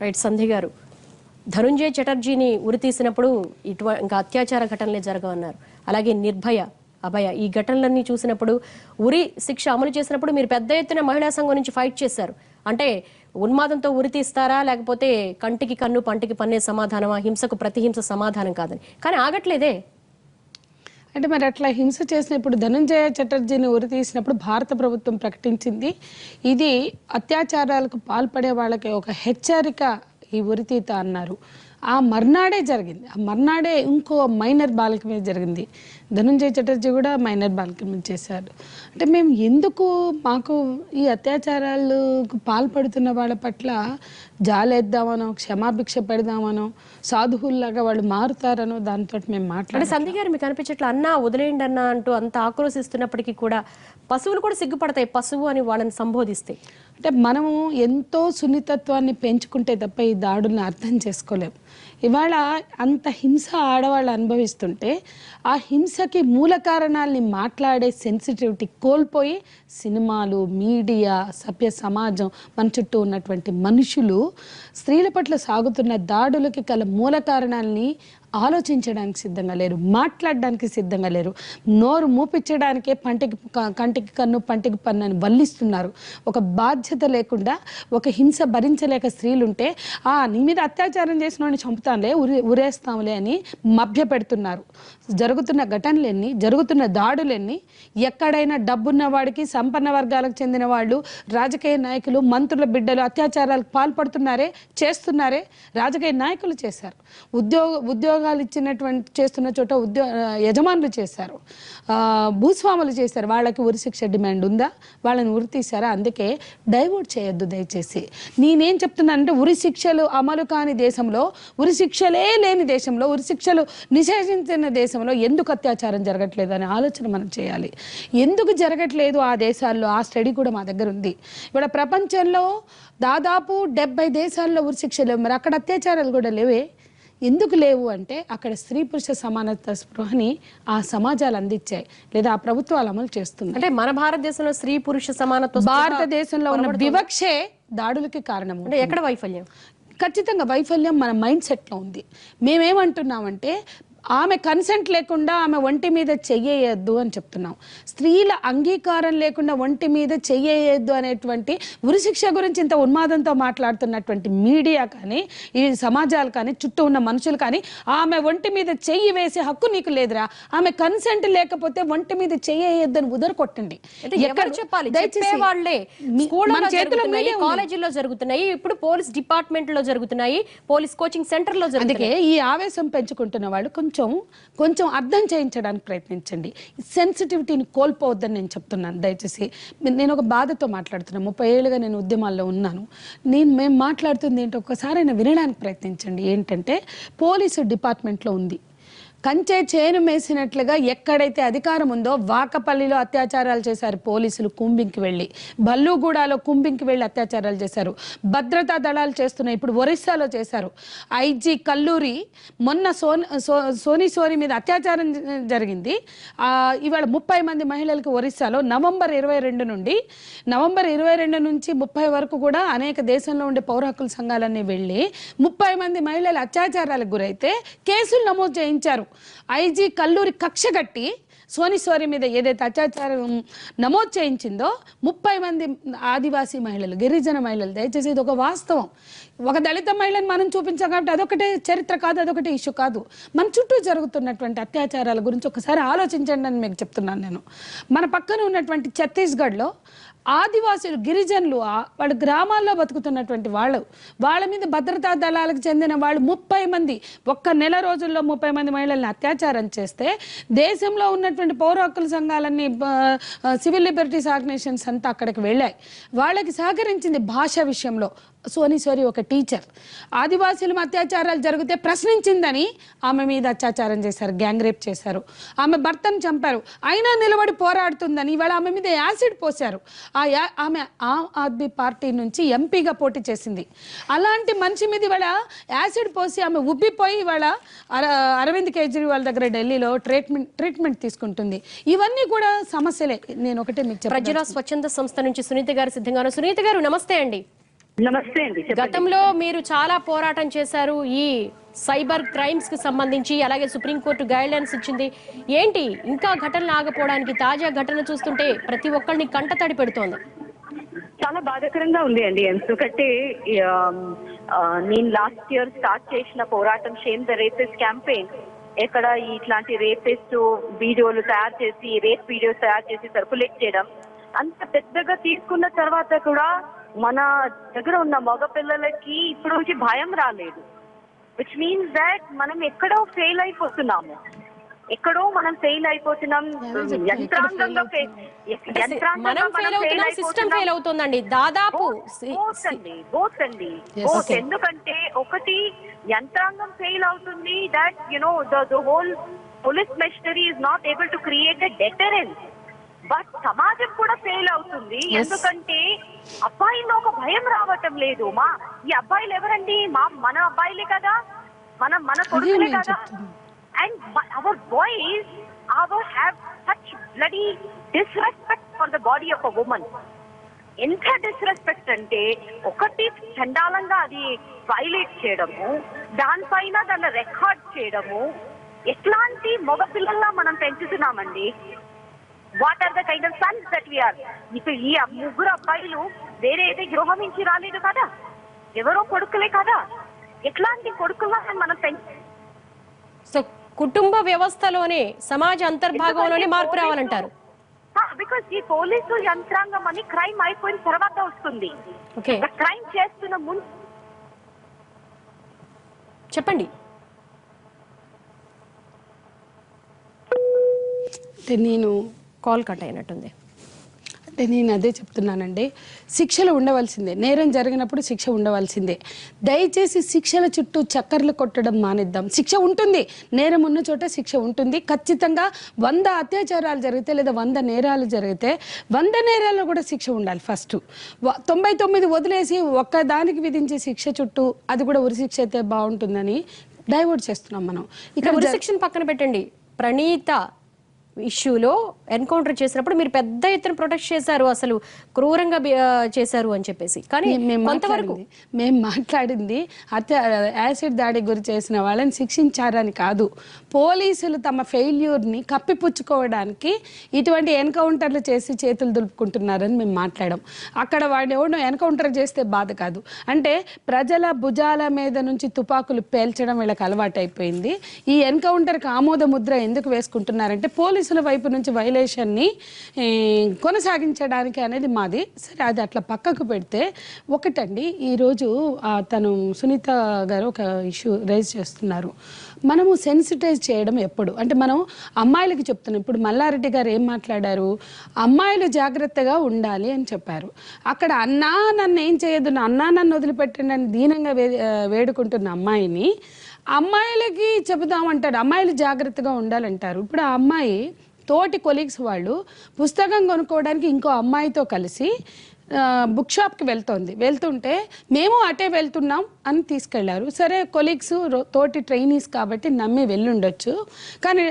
Right సంధ్య గారు, ధనుంజయ చటర్జీని ఉరి తీసినప్పుడు ఇంకా అత్యాచార ఘటనలే జరగవన్నారు. అలాగే నిర్భయ, అభయ ఈ ఘటనలన్నీ చూసినప్పుడు ఉరి శిక్ష అమలు చేసినప్పుడు మీరు పెద్ద ఎత్తున మహిళా సంఘం నుంచి ఫైట్ చేశారు. అంటే ఉన్మాదంతో ఉరి తీస్తారా, లేకపోతే కంటికి కన్ను పంటికి పన్నే సమాధానమా, హింసకు ప్రతిహింస సమాధానం కాదని. కానీ ఆగట్లేదే. అంటే మరి అట్లా హింస చేసినప్పుడు ధనుంజయ చటర్జీని ఉరి తీసినప్పుడు భారత ప్రభుత్వం ప్రకటించింది, ఇది అత్యాచారాలకు పాల్పడే వాళ్ళకి ఒక హెచ్చరిక ఈ ఉరితీత అన్నారు. ఆ మర్నాడే జరిగింది. ఆ మర్నాడే ఇంకో మైనర్ బాలిక మీద జరిగింది. ధనుంజయ చటర్జీ కూడా మైనర్ బాలిక మీద చేశారు. అంటే మేము ఎందుకు మాకు ఈ అత్యాచారాలకు పాల్పడుతున్న వాళ్ళ పట్ల జాలేద్దామనో, క్షమాభిక్ష పెడదామనో, సాధువుల్లాగా వాళ్ళు మారుతారనో దాంతో మేము మాట్లాడే. సంధ్య గారు, మీకు అనిపించట్లా అన్నా వదిలేయండి అన్నా అంటూ అంత ఆక్రోశిస్తున్నప్పటికీ కూడా పశువులు కూడా సిగ్గుపడతాయి పశువు అని వాళ్ళని సంబోధిస్తే? అంటే మనము ఎంతో సున్నితత్వాన్ని పెంచుకుంటే తప్ప ఈ దాడుల్ని అర్థం చేసుకోలేము. ఇవాళ అంత హింస ఆడవాళ్ళు అనుభవిస్తుంటే ఆ హింసకి మూల కారణాలని మాట్లాడే సెన్సిటివిటీ కోల్పోయి సినిమాలు, మీడియా, సభ్య సమాజం, మన చుట్టూ ఉన్నటువంటి మనుషులు స్త్రీల పట్ల సాగుతున్న దాడులకి గల మూల కారణాలని ఆలోచించడానికి సిద్ధంగా లేరు, మాట్లాడడానికి సిద్ధంగా లేరు. నోరు మూపించడానికే కంటికి కన్ను పంటికి పన్ను అని వల్లిస్తున్నారు. ఒక బాధ్యత లేకుండా ఒక హింస భరించలేక స్త్రీలుంటే నీ మీద అత్యాచారం చేసిన వాడిని చంపుతానులే, ఉరేస్తాంలే అని మభ్య పెడుతున్నారు. జరుగుతున్న ఘటనలెన్ని, జరుగుతున్న దాడులెన్ని, ఎక్కడైనా డబ్బున్న వాడికి, సంపన్న వర్గాలకు చెందిన వాళ్ళు, రాజకీయ నాయకులు, మంత్రుల బిడ్డలు అత్యాచారాలకు పాల్పడుతున్నారే, చేస్తున్నారే. రాజకీయ నాయకులు చేశారు, ఉద్యోగాలు ఇచ్చినటువంటి చేస్తున్న చోట యజమానులు చేశారు, భూస్వాములు చేశారు. వాళ్ళకి ఉరిశిక్ష డిమాండ్ ఉందా? వాళ్ళని ఉరి తీశారా? అందుకే డైవర్ట్ చేయొద్దు దయచేసి. నేనేం చెప్తున్నానంటే, ఉరిశిక్షలు అమలు కాని దేశంలో, ఉరిశిక్షలే లేని దేశంలో, ఉరిశిక్షలు నిషేధించిన దేశంలో ఎందుకు అత్యాచారం జరగట్లేదు అనే ఆలోచన మనం చేయాలి. ఎందుకు జరగట్లేదు ఆ దేశాల్లో? ఆ స్టడీ కూడా మా దగ్గర ఉంది. ఇప్పుడు ప్రపంచంలో దాదాపు 70 దేశాల్లో ఉరిశిక్షలు లేవు. మరి అక్కడ అత్యాచారాలు కూడా లేవే. ఎందుకు లేవు అంటే అక్కడ స్త్రీ పురుష సమానత్వ స్పృహని ఆ సమాజాలు అందించాయి, లేదా ఆ ప్రభుత్వాలు అమలు చేస్తుంది. అంటే మన భారతదేశంలో స్త్రీ పురుష సమానత్వ, భారతదేశంలో ఉన్న వివక్షే దాడులకి కారణం. అంటే ఎక్కడ వైఫల్యం? ఖచ్చితంగా వైఫల్యం మన మైండ్ సెట్లో ఉంది. మేమేమంటున్నామంటే, ఆమె కన్సెంట్ లేకుండా ఆమె ఒంటి మీద చెయ్యొద్దు అని చెప్తున్నాం. స్త్రీల అంగీకారం లేకుండా ఒంటి మీద చెయ్యొద్దు అనేటువంటి ఉరిశిక్ష గురించి ఇంత ఉన్మాదంతో మాట్లాడుతున్నటువంటి మీడియా కానీ, ఈ సమాజాలు కానీ, చుట్టూ ఉన్న మనుషులు కానీ, ఆమె ఒంటి మీద చెయ్యి వేసే హక్కు నీకు లేదురా, ఆమె కన్సెంట్ లేకపోతే ఒంటి మీద చెయ్యొద్దు అని ఉదర కొట్టండి. ఎక్కడ చెప్పాలి? వాళ్ళే మన చేతిలో, కాలేజీల్లో జరుగుతున్నాయి, ఇప్పుడు పోలీస్ డిపార్ట్మెంట్ లో జరుగుతున్నాయి, పోలీస్ కోచింగ్ సెంటర్ లో జరుగుతున్నాయి. అందుకే ఈ ఆవేశం పెంచుకుంటున్న వాళ్ళు కొంచెం అర్థం చేయించడానికి ప్రయత్నించండి. సెన్సిటివిటీని కోల్పోవద్దని నేను చెప్తున్నాను. దయచేసి నేను ఒక బాధతో మాట్లాడుతున్నాను. 30 ఏళ్ళుగా నేను ఉద్యమాల్లో ఉన్నాను. మేము మాట్లాడుతుంది ఏంటో ఒక్కసారైనా వినడానికి ప్రయత్నించండి. ఏంటంటే, పోలీసు డిపార్ట్మెంట్లో ఉంది, కంచే చేను మేసినట్లుగా ఎక్కడైతే అధికారం ఉందో, వాకపల్లిలో అత్యాచారాలు చేశారు పోలీసులు కుంభింకి వెళ్ళి, బల్లూగూడలో కుంభింకి వెళ్ళి అత్యాచారాలు చేశారు, భద్రతా దళాలు చేస్తున్నాయి, ఇప్పుడు ఒరిస్సాలో చేశారు. ఐజీ కల్లూరి మొన్న సోనీ మీద అత్యాచారం జరిగింది. ఇవాళ 30 మంది మహిళలకు ఒరిస్సాలో నవంబర్ 22 నుంచి 30 వరకు కూడా అనేక దేశంలో ఉండే పౌర హక్కుల సంఘాలన్నీ వెళ్ళి 30 మంది మహిళలు అత్యాచారాలకు గురైతే కేసులు నమోదు చేయించారు. ఐజీ కల్లూరి కక్ష కట్టి సోనీ మీద ఏదైతే అత్యాచారం నమోదు చేయించిందో 30 మంది ఆదివాసీ మహిళలు, గిరిజన మహిళలు. దయచేసి ఇది ఒక వాస్తవం. ఒక దళిత మహిళని మనం చూపించాం కాబట్టి అదొకటే చరిత్ర కాదు, అదొకటి ఇష్యూ కాదు. మన చుట్టూ జరుగుతున్నటువంటి అత్యాచారాల గురించి ఒకసారి ఆలోచించండి అని మీకు చెప్తున్నాను నేను. మన పక్కన ఉన్నటువంటి ఛత్తీస్గఢ్లో ఆదివాసులు, గిరిజనులు, వాళ్ళ గ్రామాల్లో బతుకుతున్నటువంటి వాళ్ళ మీద భద్రతా దళాలకు చెందిన వాళ్ళు 30 మంది ఒక్క నెల రోజుల్లో 30 మంది మహిళల్ని అత్యాచారం చేస్తే, దేశంలో ఉన్నటువంటి పౌర హక్కుల సంఘాలన్నీ, సివిల్ లిబర్టీస్ ఆర్గనైజేషన్స్ అంతా అక్కడికి వెళ్ళాయి. వాళ్ళకి సహకరించింది భాష విషయంలో. సోనీ ఒక టీచర్ ఆదివాసీల అత్యాచారాలు జరిగితే ప్రశ్నించిందని ఆమె మీద అత్యాచారం చేశారు, గ్యాంగ్ రేప్ చేశారు, ఆమె భర్తను చంపారు, అయినా నిలబడి పోరాడుతుందని ఇవాళ ఆమె మీద యాసిడ్ పోశారు. ఆమె ఆమ్ ఆద్మీ పార్టీ నుంచి ఎంపీగా పోటీ చేసింది. అలాంటి మనిషి మీద ఇవాళ యాసిడ్ పోసి ఆమె ఉబ్బిపోయి ఇవాళ అరవింద్ కేజ్రీవాల్ దగ్గర ఢిల్లీలో ట్రీట్మెంట్ తీసుకుంటుంది. ఇవన్నీ కూడా సమస్యలే. నేను ఒకటే మీకు ప్రజల స్వచ్ఛంద సంస్థ నుంచి సునీత గారు సిద్ధంగా. సునీత గారు నమస్తే అండి. నమస్తే అండి, చెప్పండి. గతంలో మీరు చాలా పోరాటం చేశారు ఈ సైబర్ క్రైమ్స్ కి సంబంధించి, అలాగే సుప్రీంకోర్టు గైడ్ లైన్స్ ఇచ్చింది. ఏంటి ఇంకా ఘటనలు ఆగపోవడానికి? తాజా ఘటన చూస్తుంటే ప్రతి ఒక్కరిని కంటతడి పెడుతోంది. చాలా బాధాకరంగా ఉంది అండి. ఎందుకంటే నేను లాస్ట్ ఇయర్ స్టార్ట్ చేసిన పోరాటం షేమ్ ద రేపిస్ట్ క్యాంపెయిన్ ఎక్కడ ఇట్లాంటి రేపిస్ట్ వీడియోలు తయారు చేసి, రేప్ వీడియోస్ తయారు చేసి సర్కులేట్ చేయడం అంత పెద్దగా తీసుకున్న తర్వాత కూడా మన దగ్గర ఉన్న మగ పిల్లలకి ఇప్పుడు భయం రాలేదు. విచ్ మీన్స్ దాట్ మనం ఎక్కడో ఫెయిల్ అయిపోతున్నాము. యంత్రాంగంగా మనం ఫెయిల్ అవుతున్నాం, సిస్టమ్ ఫెయిల్ అవుతుందండి దాదాపు. బోత్ అండి. ఎందుకంటే ఒకటి యంత్రాంగం ఫెయిల్ అవుతుంది, that the whole police machinery is not able to create a deterrence. But సమాజం కూడా ఫెయిల్ అవుతుంది. ఎందుకంటే అబ్బాయిలో ఒక భయం రావటం లేదు. ఈ అబ్బాయిలు ఎవరండి? మన అబ్బాయిలే కదా, మన కొడుకులే కదా. And our boys have such bloody disrespect for the body of a woman. ఎంత డిస్రెస్పెక్ట్ అంటే ఒకటి చండాలంగా అది వైలేట్ చేయడము, దానిపైన దాన్ని రికార్డ్ చేయడము. ఎట్లాంటి మగ పిల్లల్లా మనం పెంచుతున్నామండి. What are the kind of sons that we are. ఇప్పుడు ఈ ముగ్గురు అబ్బాయిలు వేరే ఏదో గృహం నుంచి రాలేదు కదా, ఎవరో కొడుకులే కదా. ఎట్లాంటి కొడుకుల్లా మనం సో కుటుంబ వ్యవస్థలోనే, సమాజ అంతర్భాగంలోనే మార్పు రావాలంటారు. బికాస్ ఈ పోలీసు యంత్రాంగం అని క్రైమ్ అయిపోయిన తర్వాత వస్తుంది. క్రైమ్ చేస్తున్న ముందు చెప్పండి. నేను కాల్ కట్ అయినట్టుంది. అంటే నేను అదే చెప్తున్నానండి, శిక్షలు ఉండవలసిందే. నేరం జరిగినప్పుడు శిక్ష ఉండవలసిందే. దయచేసి శిక్షల చుట్టూ చక్కర్లు కొట్టడం మానేద్దాం. శిక్ష ఉంటుంది, నేరం ఉన్న చోట శిక్ష ఉంటుంది. ఖచ్చితంగా 100 అత్యాచారాలు జరిగితే లేదా 100 నేరాలు జరిగితే 100 నేరాల్లో కూడా శిక్ష ఉండాలి. ఫస్ట్ 99 వదిలేసి ఒక్కదానికి విధించే శిక్ష చుట్టూ, అది కూడా ఉరి శిక్ష అయితే బాగుంటుందని డైవర్ట్ చేస్తున్నాం మనం. ఇక్కడ ఉరి శిక్షను పక్కన పెట్టండి. ప్రణీత ఇష్యూలో ఎన్కౌంటర్ చేసినప్పుడు మీరు పెద్ద ఎత్తున ప్రొటెక్ట్ చేశారు, అసలు క్రూరంగా చేశారు అని చెప్పేసి. కానీ కొంతవరకు మేము మాట్లాడింది యాసిడ్ దాడి గురి చేసిన వాళ్ళని శిక్షించారని కాదు. పోలీసులు తమ ఫెయిల్యూర్ని కప్పిపుచ్చుకోవడానికి ఇటువంటి ఎన్కౌంటర్లు చేసి చేతులు దులుపుకుంటున్నారని మేము మాట్లాడాం. అక్కడ వాడిని ఎవడో ఎన్కౌంటర్ చేస్తే బాధ కాదు. అంటే ప్రజల భుజాల మీద నుంచి తుపాకులు పేల్చడం వీళ్ళకి అలవాటు అయిపోయింది. ఈ ఎన్కౌంటర్కి ఆమోద ముద్ర ఎందుకు వేసుకుంటున్నారంటే పోలీసుల వైపు నుంచి వైలేషన్ని కొనసాగించడానికి అనేది మాది. సరే, అది అట్లా పక్కకు పెడితే ఒకటండి, ఈరోజు తను సునీత గారు ఒక ఇష్యూ రైజ్ చేస్తున్నారు. మనము సెన్సిటైజ్ చేయడం ఎప్పుడు అంటే మనం అమ్మాయిలకి చెప్తున్నాం. ఇప్పుడు మల్లారెడ్డి గారు ఏం మాట్లాడారు, అమ్మాయిలు జాగ్రత్తగా ఉండాలి అని చెప్పారు. అక్కడ అన్నా నన్ను ఏం చేయదు, అన్నా నన్ను వదిలిపెట్టండి అని దీనంగా వేడుకుంటున్న అమ్మాయిని అమ్మాయిలకి చెబుదామంటాడు, అమ్మాయిలు జాగ్రత్తగా ఉండాలంటారు. ఇప్పుడు ఆ అమ్మాయి తోటి కొలీగ్స్ వాళ్ళు పుస్తకం కొనుక్కోవడానికి ఇంకో అమ్మాయితో కలిసి బుక్ షాప్కి వెళ్తుంటే మేము అటే వెళ్తున్నాం అని తీసుకెళ్లారు. సరే, కొలీగ్స్ తోటి ట్రైనీస్ కాబట్టి నమ్మి వెళ్ళుండొచ్చు. కానీ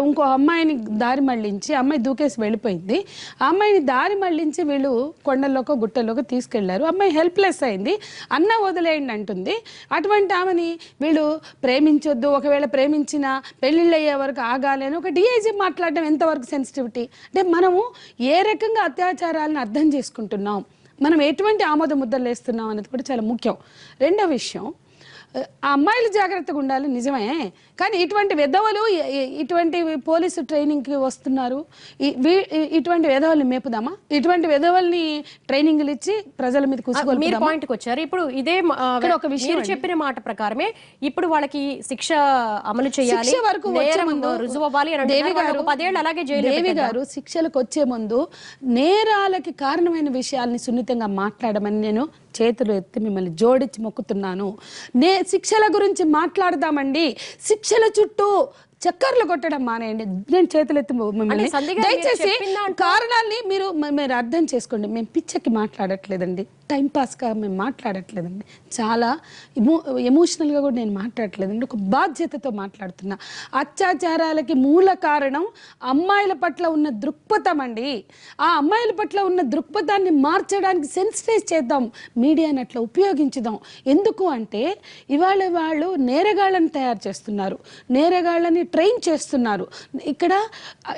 ఇంకో అమ్మాయిని దారి మళ్లించి, అమ్మాయి దూకేసి వెళ్ళిపోయింది. ఆ అమ్మాయిని దారి మళ్లించి వీళ్ళు కొండల్లోకో గుట్టల్లోకో తీసుకెళ్లారు. అమ్మాయి హెల్ప్లెస్ అయింది. అన్న వదిలేయండి అంటుంది. అటువంటి ఆమెని వీళ్ళు ప్రేమించొద్దు, ఒకవేళ ప్రేమించినా పెళ్లిళ్ళు అయ్యే వరకు ఆగాలి అని ఒక డిఐజీ మాట్లాడడం ఎంతవరకు సెన్సిటివిటీ? అంటే మనము ఏ రకంగా అత్యాచారాలను అర్థం చేసుకుంటున్నాం, మనం ఎటువంటి ఆమోద ముద్రలు వేస్తున్నాం అనేది కూడా చాలా ముఖ్యం. రెండో విషయం, ఆ అమ్మాయిలు జాగ్రత్తగా ఉండాలి నిజమే, కానీ ఇటువంటి వెధవలు ఇటువంటి పోలీసు ట్రైనింగ్కి వస్తున్నారు. ఇటువంటి వెధవల్ని మేపుదామా? ఇటువంటి వెధవల్ని ట్రైనింగ్లు ఇచ్చి ప్రజల మీద మీరు పాయింట్కి వచ్చారు. ఇప్పుడు ఇదే ఒక విషయం చెప్పిన మాట ప్రకారమే ఇప్పుడు వాళ్ళకి శిక్ష అమలు చేయాలి, వరకు రుజువు అవ్వాలి. దేవి గారు 10 ఏళ్ళు అలాగే దేవి గారు శిక్షలకు వచ్చే ముందు నేరాలకి కారణమైన విషయాల్ని సున్నితంగా మాట్లాడమని నేను చేతులు ఎత్తి మిమ్మల్ని జోడించి మొక్కుతున్నాను. శిక్షల గురించి మాట్లాడదామండి. శిక్షల చుట్టూ చక్కర్లు కొట్టడం మానేయండి. నేను చేతులెత్తి మిమ్మల్ని సంధ్య గారు మీరు దయచేసి చెప్పిన దాంట్లో- కారణాన్ని మీరు అర్థం చేసుకోండి. మేము పిచ్చకి మాట్లాడట్లేదండి, టైం పాస్గా మేము మాట్లాడట్లేదండి, చాలా ఎమోషనల్గా కూడా నేను మాట్లాడట్లేదండి, ఒక బాధ్యతతో మాట్లాడుతున్నా. అత్యాచారాలకి మూల కారణం అమ్మాయిల పట్ల ఉన్న దృక్పథం అండి. ఆ అమ్మాయిల పట్ల ఉన్న దృక్పథాన్ని మార్చడానికి సెన్సిటైజ్ చేద్దాం, మీడియాని అట్లా ఉపయోగించుదాం. ఎందుకు అంటే ఇవాళ వాళ్ళు నేరగాళ్ళని తయారు చేస్తున్నారు, నేరగాళ్ళని ట్రైన్ చేస్తున్నారు. ఇక్కడ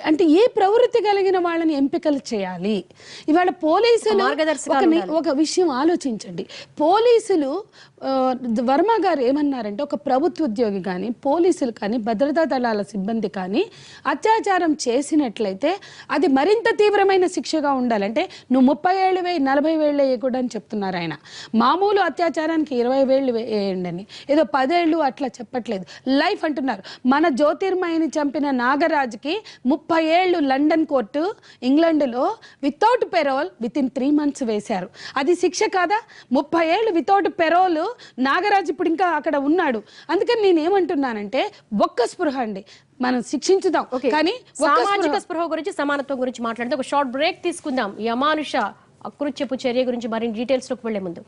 అంటే ఏ ప్రవృత్తి కలిగిన వాళ్ళని ఎంపికలు చేయాలి. ఇవాళ పోలీసులు ఒక విషయం ఆలోచించండి. పోలీసులు వర్మ గారు ఏమన్నారంటే, ఒక ప్రభుత్వ ఉద్యోగి కానీ పోలీసులు కానీ భద్రతా దళాల సిబ్బంది కానీ అత్యాచారం చేసినట్లయితే అది మరింత తీవ్రమైన శిక్షగా ఉండాలంటే నువ్వు 30 ఏళ్ళు వేయి 40 ఏళ్ళు వేయకూడదు అని చెప్తున్నారు ఆయన. మామూలు అత్యాచారానికి 20 ఏళ్ళు వేయండి అని, ఏదో 10 ఏళ్ళు అట్లా చెప్పట్లేదు, లైఫ్ అంటున్నారు. మన జ్యోతిర్మయిని చంపిన నాగరాజుకి 30 ఏళ్ళు లండన్ కోర్టు ఇంగ్లాండ్లో వితౌట్ పెరోల్ వితిన్ 3 months వేశారు. అది శిక్ష కాదా? 30 ఏళ్ళు వితౌట్ పెరోల్ నాగరాజు ఇప్పుడు ఇంకా అక్కడ ఉన్నాడు. అందుకని నేను ఏమంటున్నానంటే ఒక్క స్పృహ అండి, మనం శిక్షించుదాం, కానీ సామాజిక స్పృహ గురించి సమానత్వం గురించి మాట్లాడితే ఒక షార్ట్ బ్రేక్ తీసుకుందాం. ఈ అమానుష అకృత్యపు చర్య గురించి మరిన్ని డీటెయిల్స్ లోకి వెళ్లే ముందు